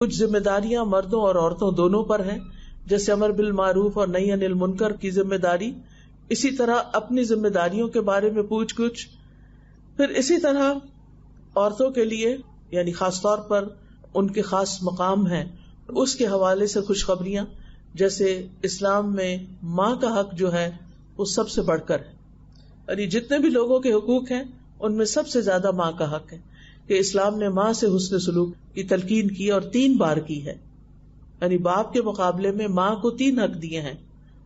کچھ ذمہ داریاں مردوں اور عورتوں دونوں پر ہیں، جیسے امر بالمعروف اور نہی عن المنکر کی ذمہ داری، اسی طرح اپنی ذمہ داریوں کے بارے میں پوچھ گچھ. پھر اسی طرح عورتوں کے لیے یعنی خاص طور پر ان کے خاص مقام ہیں، اس کے حوالے سے خوشخبریاں، جیسے اسلام میں ماں کا حق جو ہے وہ سب سے بڑھ کر ہے. یعنی جتنے بھی لوگوں کے حقوق ہیں ان میں سب سے زیادہ ماں کا حق ہے، کہ اسلام نے ماں سے حسن سلوک کی تلقین کی اور 3 بار کی ہے. یعنی باپ کے مقابلے میں ماں کو 3 حق دیے ہیں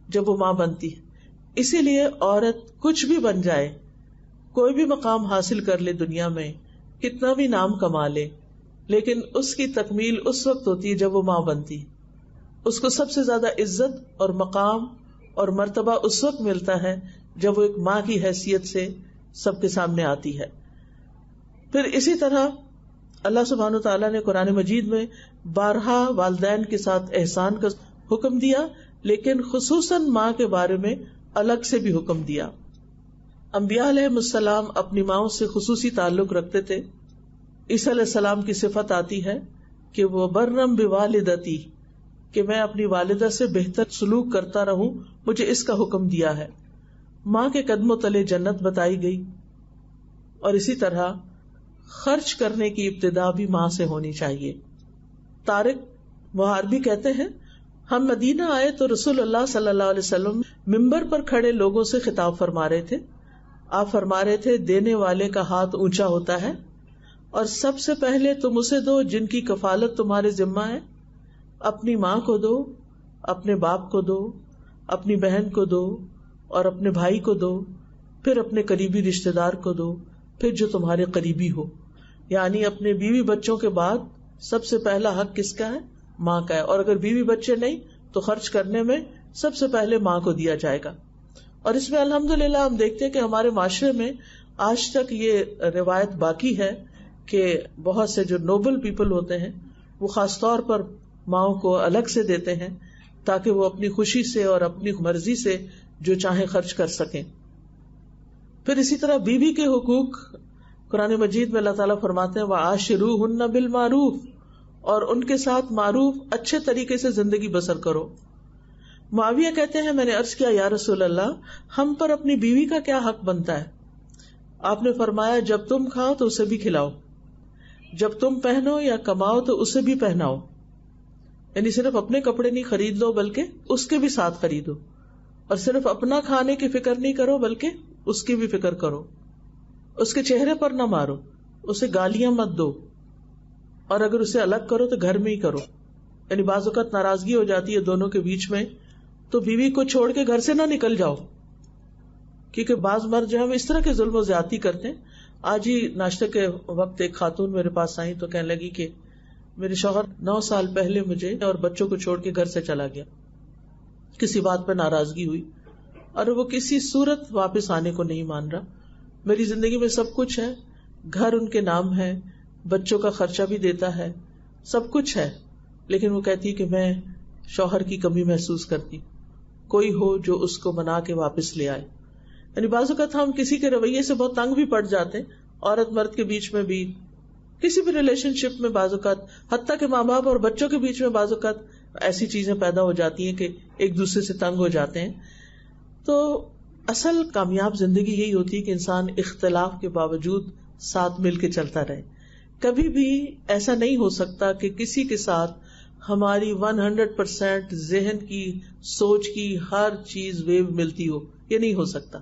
جب وہ ماں بنتی ہے. اسی لیے عورت کچھ بھی بن جائے، کوئی بھی مقام حاصل کر لے دنیا میں، کتنا بھی نام کما لے، لیکن اس کی تکمیل اس وقت ہوتی ہے جب وہ ماں بنتی ہے. اس کو سب سے زیادہ عزت اور مقام اور مرتبہ اس وقت ملتا ہے جب وہ ایک ماں کی حیثیت سے سب کے سامنے آتی ہے. پھر اسی طرح اللہ سبحانہ وتعالیٰ نے قرآن مجید میں بارہا والدین کے ساتھ احسان کا حکم دیا، لیکن خصوصاً ماں کے بارے میں الگ سے بھی حکم دیا. انبیاء علیہ السلام اپنی ماؤں سے خصوصی تعلق رکھتے تھے. عیسیٰ علیہ السلام کی صفت آتی ہے کہ وہ برم بوالدتی، کہ میں اپنی والدہ سے بہتر سلوک کرتا رہوں، مجھے اس کا حکم دیا ہے. ماں کے قدموں تلے جنت بتائی گئی. اور اسی طرح خرچ کرنے کی ابتدا بھی ماں سے ہونی چاہیے. طارق محاربی کہتے ہیں، ہم مدینہ آئے تو رسول اللہ صلی اللہ علیہ وسلم ممبر پر کھڑے لوگوں سے خطاب فرما رہے تھے. آپ فرما رہے تھے، دینے والے کا ہاتھ اونچا ہوتا ہے، اور سب سے پہلے تم اسے دو جن کی کفالت تمہارے ذمہ ہے. اپنی ماں کو دو، اپنے باپ کو دو، اپنی بہن کو دو، اور اپنے بھائی کو دو، پھر اپنے قریبی رشتہ دار کو دو، پھر جو تمہارے قریبی ہو. یعنی اپنے بیوی بچوں کے بعد سب سے پہلا حق کس کا ہے؟ ماں کا ہے. اور اگر بیوی بچے نہیں تو خرچ کرنے میں سب سے پہلے ماں کو دیا جائے گا. اور اس میں الحمدللہ ہم دیکھتے ہیں کہ ہمارے معاشرے میں آج تک یہ روایت باقی ہے کہ بہت سے جو نوبل پیپل ہوتے ہیں وہ خاص طور پر ماؤں کو الگ سے دیتے ہیں تاکہ وہ اپنی خوشی سے اور اپنی مرضی سے جو چاہیں خرچ کر سکیں. پھر اسی طرح بیوی کے حقوق قرآن مجید میں اللہ تعالیٰ فرماتے ہیں وَعَاشِرُوهُنَّ بِالْمَعْرُوفِ، اور ان کے ساتھ معروف اچھے طریقے سے زندگی بسر کرو. معاویہ کہتے ہیں، میں نے عرض کیا یا رسول اللہ، ہم پر اپنی بیوی کا کیا حق بنتا ہے؟ آپ نے فرمایا، جب تم کھاؤ تو اسے بھی کھلاؤ، جب تم پہنو یا کماؤ تو اسے بھی پہناؤ. یعنی صرف اپنے کپڑے نہیں خرید لو بلکہ اس کے بھی ساتھ خریدو، اور صرف اپنا کھانے کی فکر نہیں کرو بلکہ اس کی بھی فکر کرو. اس کے چہرے پر نہ مارو، اسے گالیاں مت دو، اور اگر اسے الگ کرو تو گھر میں ہی کرو. یعنی بعض اوقات ناراضگی ہو جاتی ہے دونوں کے بیچ میں، تو بیوی کو چھوڑ کے گھر سے نہ نکل جاؤ، کیونکہ بعض مرد جو ہے اس طرح کے ظلم و زیادتی کرتے ہیں. آج ہی ناشتے کے وقت ایک خاتون میرے پاس آئی تو کہنے لگی کہ میرے شوہر 9 سال پہلے مجھے اور بچوں کو چھوڑ کے گھر سے چلا گیا، کسی بات پہ ناراضگی ہوئی اور وہ کسی صورت واپس آنے کو نہیں مان رہا. میری زندگی میں سب کچھ ہے، گھر ان کے نام ہے، بچوں کا خرچہ بھی دیتا ہے، سب کچھ ہے، لیکن وہ کہتی کہ میں شوہر کی کمی محسوس کرتی، کوئی ہو جو اس کو منا کے واپس لے آئے. یعنی بعض اوقات ہم کسی کے رویے سے بہت تنگ بھی پڑ جاتے ہیں، عورت مرد کے بیچ میں بھی، کسی بھی ریلیشن شپ میں بعض اوقات، حتیٰ کہ ماں باپ اور بچوں کے بیچ میں بعض اوقات ایسی چیزیں پیدا ہو جاتی ہیں کہ ایک دوسرے سے تنگ ہو جاتے ہیں. تو اصل کامیاب زندگی یہی ہوتی ہے کہ انسان اختلاف کے باوجود ساتھ مل کے چلتا رہے. کبھی بھی ایسا نہیں ہو سکتا کہ کسی کے ساتھ ہماری 100% ذہن کی سوچ کی ہر چیز ویو ملتی ہو، یہ نہیں ہو سکتا.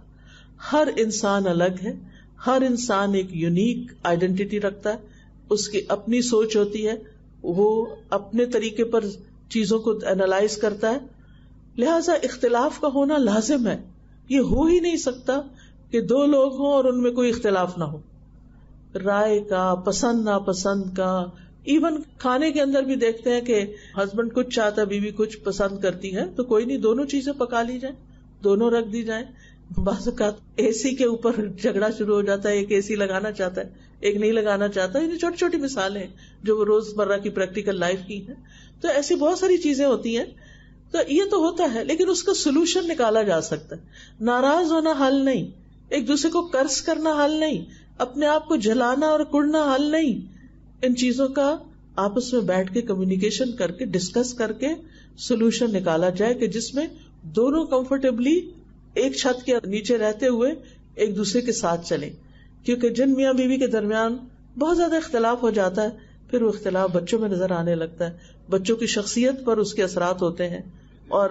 ہر انسان الگ ہے، ہر انسان ایک یونیک آئیڈینٹی رکھتا ہے، اس کی اپنی سوچ ہوتی ہے، وہ اپنے طریقے پر چیزوں کو اینالائز کرتا ہے. لہذا اختلاف کا ہونا لازم ہے. یہ ہو ہی نہیں سکتا کہ 2 لوگ ہوں اور ان میں کوئی اختلاف نہ ہو، رائے کا، پسند ناپسند کا. ایون کھانے کے اندر بھی دیکھتے ہیں کہ ہسبینڈ کچھ چاہتا ہے، بیوی کچھ پسند کرتی ہے، تو کوئی نہیں، دونوں چیزیں پکا لی جائیں، دونوں رکھ دی جائیں. بعض اوقات اے سی کے اوپر جھگڑا شروع ہو جاتا ہے، ایک اے سی لگانا چاہتا ہے، ایک نہیں لگانا چاہتا. یہ چھوٹی چھوٹی مثالیں جو وہ روزمرہ کی پریکٹیکل لائف کی ہیں. تو ایسی بہت ساری چیزیں ہوتی ہیں. تو یہ تو ہوتا ہے، لیکن اس کا سولوشن نکالا جا سکتا ہے. ناراض ہونا حل نہیں، ایک دوسرے کو قرض کرنا حل نہیں، اپنے آپ کو جلانا اور کڑنا حل نہیں. ان چیزوں کا آپس میں بیٹھ کے کمیونیکیشن کر کے ڈسکس کر کے سولوشن نکالا جائے کہ جس میں دونوں کمفرٹیبلی ایک چھت کے نیچے رہتے ہوئے ایک دوسرے کے ساتھ چلیں. کیونکہ جن میاں بیوی کے درمیان بہت زیادہ اختلاف ہو جاتا ہے پھر وہ اختلاف بچوں میں نظر آنے لگتا ہے, بچوں کی شخصیت پر اس کے اثرات ہوتے ہیں اور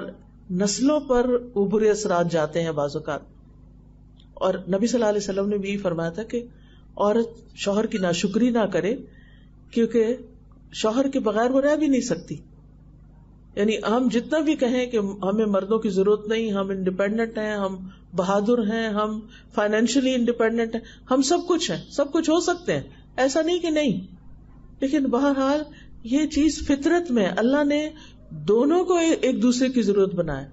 نسلوں پر وہ برے اثرات جاتے ہیں بعض اوقات. اور نبی صلی اللہ علیہ وسلم نے بھی فرمایا تھا کہ عورت شوہر کی ناشکری نہ کرے کیونکہ شوہر کے بغیر وہ رہ بھی نہیں سکتی. یعنی ہم جتنا بھی کہیں کہ ہمیں مردوں کی ضرورت نہیں, ہم انڈیپینڈنٹ ہیں, ہم بہادر ہیں, ہم فائنینشلی انڈیپینڈنٹ ہیں, ہم سب کچھ ہیں, سب کچھ ہو سکتے ہیں, ایسا نہیں کہ نہیں, لیکن بہرحال یہ چیز فطرت میں اللہ نے دونوں کو ایک دوسرے کی ضرورت بنایا.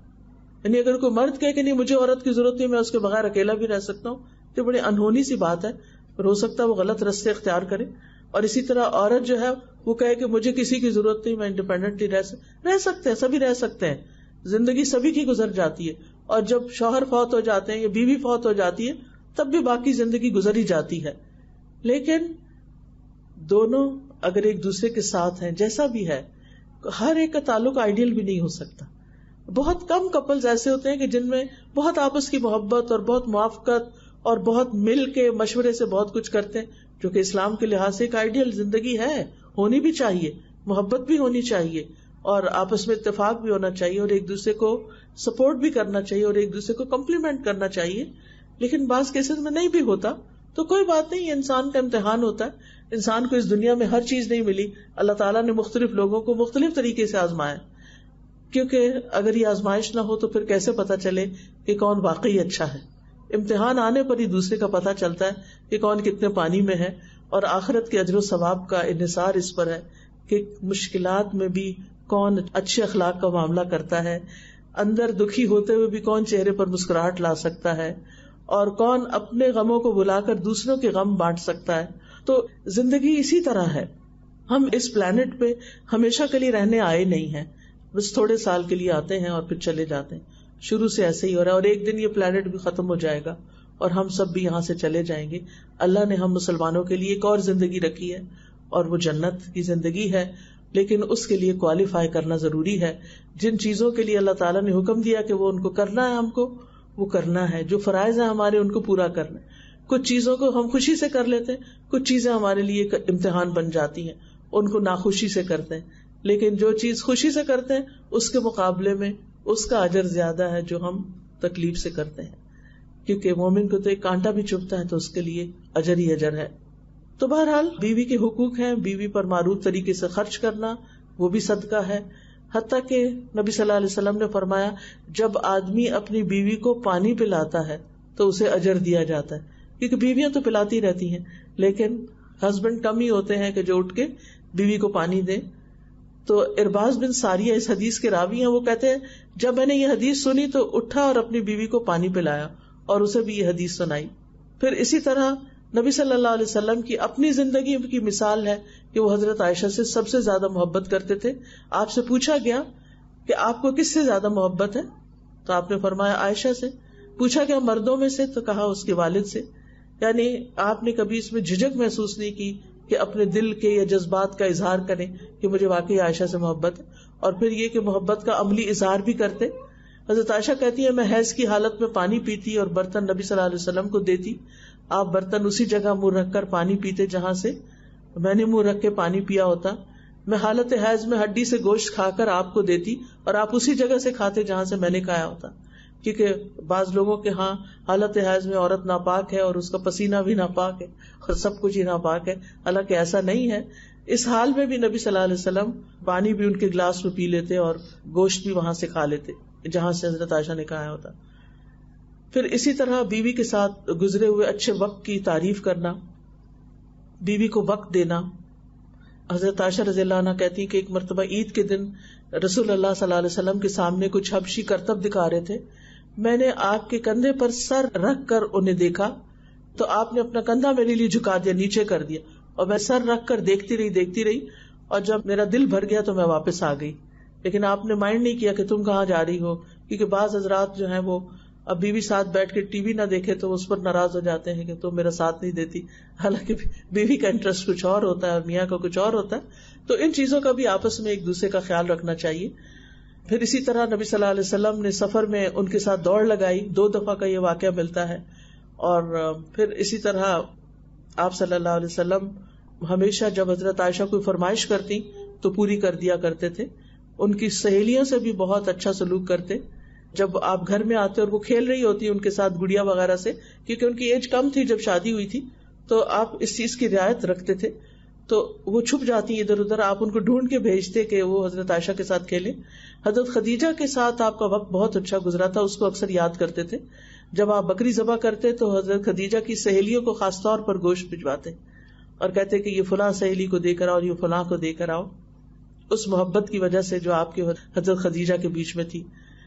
یعنی اگر کوئی مرد کہے کہ نہیں مجھے عورت کی ضرورت نہیں, میں اس کے بغیر اکیلا بھی رہ سکتا ہوں, تو بڑی انہونی سی بات ہے. ہو سکتا ہے وہ غلط راستے اختیار کرے. اور اسی طرح عورت جو ہے وہ کہے کہ مجھے کسی کی ضرورت نہیں, میں انڈیپینڈنٹلی رہ سکتے ہیں, سبھی رہ سکتے ہیں, زندگی سبھی کی گزر جاتی ہے. اور جب شوہر فوت ہو جاتے ہیں یا بیوی فوت ہو جاتی ہے تب بھی باقی زندگی گزر ہی جاتی ہے. لیکن دونوں اگر ایک دوسرے کے ساتھ ہیں جیسا بھی ہے, ہر ایک کا تعلق آئیڈیل بھی نہیں ہو سکتا. بہت کم کپلز ایسے ہوتے ہیں کہ جن میں بہت آپس کی محبت اور بہت موافقت اور بہت مل کے مشورے سے بہت کچھ کرتے ہیں, جو کہ اسلام کے لحاظ سے ایک آئیڈیل زندگی ہے, ہونی بھی چاہیے, محبت بھی ہونی چاہیے اور آپس میں اتفاق بھی ہونا چاہیے اور ایک دوسرے کو سپورٹ بھی کرنا چاہیے اور ایک دوسرے کو کمپلیمنٹ کرنا چاہیے. لیکن بعض کیسز میں نہیں بھی ہوتا تو کوئی بات نہیں, یہ انسان کا امتحان ہوتا ہے. انسان کو اس دنیا میں ہر چیز نہیں ملی, اللہ تعالیٰ نے مختلف لوگوں کو مختلف طریقے سے آزمایا, کیونکہ اگر یہ آزمائش نہ ہو تو پھر کیسے پتا چلے کہ کون واقعی اچھا ہے. امتحان آنے پر ہی دوسرے کا پتہ چلتا ہے کہ کون کتنے پانی میں ہے. اور آخرت کے اجر و ثواب کا انحصار اس پر ہے کہ مشکلات میں بھی کون اچھے اخلاق کا معاملہ کرتا ہے, اندر دکھی ہوتے ہوئے بھی کون چہرے پر مسکراہٹ لا سکتا ہے, اور کون اپنے غموں کو بلا کر دوسروں کے غم بانٹ سکتا ہے. تو زندگی اسی طرح ہے. ہم اس پلانٹ پہ ہمیشہ کے لیے رہنے آئے نہیں ہیں, بس تھوڑے سال کے لیے آتے ہیں اور پھر چلے جاتے ہیں. شروع سے ایسے ہی ہو رہا ہے اور ایک دن یہ پلانٹ بھی ختم ہو جائے گا اور ہم سب بھی یہاں سے چلے جائیں گے. اللہ نے ہم مسلمانوں کے لیے ایک اور زندگی رکھی ہے اور وہ جنت کی زندگی ہے, لیکن اس کے لیے کوالیفائی کرنا ضروری ہے. جن چیزوں کے لیے اللہ تعالیٰ نے حکم دیا کہ وہ ان کو کرنا ہے, ہم کو وہ کرنا ہے. جو فرائض ہیں ہمارے ان کو پورا کرنا ہے. کچھ چیزوں کو ہم خوشی سے کر لیتے ہیں, کچھ چیزیں ہمارے لیے امتحان بن جاتی ہیں, ان کو ناخوشی سے کرتے ہیں. لیکن جو چیز خوشی سے کرتے ہیں اس کے مقابلے میں اس کا اجر زیادہ ہے جو ہم تکلیف سے کرتے ہیں, کیونکہ مومن کو تو ایک کانٹا بھی چبھتا ہے تو اس کے لیے اجر ہی اجر ہے. تو بہرحال بیوی کے حقوق ہیں, بیوی پر معروف طریقے سے خرچ کرنا وہ بھی صدقہ ہے. حتیٰ کہ نبی صلی اللہ علیہ وسلم نے فرمایا جب آدمی اپنی بیوی کو پانی پلاتا ہے تو اسے اجر دیا جاتا ہے, کیونکہ بیویاں تو پلاتی رہتی ہیں لیکن ہسبینڈ کم ہی ہوتے ہیں کہ جو اٹھ کے بیوی کو پانی دیں. تو ارباز بن ساریہ اس حدیث کے راوی ہیں, وہ کہتے ہیں جب میں نے یہ حدیث سنی تو اٹھا اور اپنی بیوی کو پانی پلایا اور اسے بھی یہ حدیث سنائی. پھر اسی طرح نبی صلی اللہ علیہ وسلم کی اپنی زندگی کی مثال ہے کہ وہ حضرت عائشہ سے سب سے زیادہ محبت کرتے تھے. آپ سے پوچھا گیا کہ آپ کو کس سے زیادہ محبت ہے تو آپ نے فرمایا عائشہ سے. پوچھا گیا مردوں میں سے تو کہا اس کے والد سے. یعنی آپ نے کبھی اس میں جھجک محسوس نہیں کی کہ اپنے دل کے یا جذبات کا اظہار کریں کہ مجھے واقعی عائشہ سے محبت ہے. اور پھر یہ کہ محبت کا عملی اظہار بھی کرتے. حضرت عائشہ کہتی ہے میں حیض کی حالت میں پانی پیتی اور برتن نبی صلی اللہ علیہ وسلم کو دیتی, آپ برتن اسی جگہ منہ رکھ کر پانی پیتے جہاں سے میں نے منہ رکھ کے پانی پیا ہوتا. میں حالت حیض میں ہڈی سے گوشت کھا کر آپ کو دیتی اور آپ اسی جگہ سے کھاتے جہاں سے میں نے کھایا ہوتا. کیونکہ بعض لوگوں کے ہاں حالت حیض میں عورت ناپاک ہے اور اس کا پسینہ بھی ناپاک ہے اور سب کچھ ہی ناپاک ہے, حالانکہ ایسا نہیں ہے. اس حال میں بھی نبی صلی اللہ علیہ وسلم پانی بھی ان کے گلاس میں پی لیتے اور گوشت بھی وہاں سے کھا لیتے جہاں سے حضرت عائشہ نے کھایا ہوتا. پھر اسی طرح بیوی کے ساتھ گزرے ہوئے اچھے وقت کی تعریف کرنا, بیوی کو وقت دینا. حضرت عائشہ رضی اللہ عنہ کہتی کہ ایک مرتبہ عید کے دن رسول اللہ صلی اللہ علیہ وسلم کے سامنے کچھ حبشی کرتب دکھا رہے تھے. میں نے آپ کے کندھے پر سر رکھ کر انہیں دیکھا تو آپ نے اپنا کندھا میرے لیے جھکا دیا, نیچے کر دیا, اور میں سر رکھ کر دیکھتی رہی اور جب میرا دل بھر گیا تو میں واپس آ گئی. لیکن آپ نے مائنڈ نہیں کیا کہ تم کہاں جا رہی ہو, کیونکہ بعض حضرات جو ہیں وہ اب بیوی ساتھ بیٹھ کے ٹی وی نہ دیکھے تو اس پر ناراض ہو جاتے ہیں کہ تم میرا ساتھ نہیں دیتی, حالانکہ بیوی کا انٹرسٹ کچھ اور ہوتا ہے اور میاں کا کچھ اور ہوتا ہے. تو ان چیزوں کا بھی آپس میں ایک دوسرے کا خیال رکھنا چاہیے. پھر اسی طرح نبی صلی اللہ علیہ وسلم نے سفر میں ان کے ساتھ دوڑ لگائی، 2 دفعہ کا یہ واقعہ ملتا ہے. اور پھر اسی طرح آپ صلی اللہ علیہ وسلم ہمیشہ جب حضرت عائشہ کوئی فرمائش کرتی تو پوری کر دیا کرتے تھے. ان کی سہیلیوں سے بھی بہت اچھا سلوک کرتے. جب آپ گھر میں آتے اور وہ کھیل رہی ہوتی ان کے ساتھ گڑیا وغیرہ سے، کیونکہ ان کی ایج کم تھی جب شادی ہوئی تھی، تو آپ اس چیز کی رعایت رکھتے تھے. تو وہ چھپ جاتی ادھر ادھر، آپ ان کو ڈھونڈ کے بھیجتے کہ وہ حضرت عائشہ کے ساتھ کھیلیں. حضرت خدیجہ کے ساتھ آپ کا وقت بہت اچھا گزرا تھا، اس کو اکثر یاد کرتے تھے. جب آپ بکری ذبح کرتے تو حضرت خدیجہ کی سہیلیوں کو خاص طور پر گوشت بھجواتے اور کہتے کہ یہ فلاں سہیلی کو دے کر آؤ، یہ فلاں کو دے کر آؤ. اس محبت کی وجہ سے جو آپ کے حضرت خدیجہ کے بیچ میں تھی.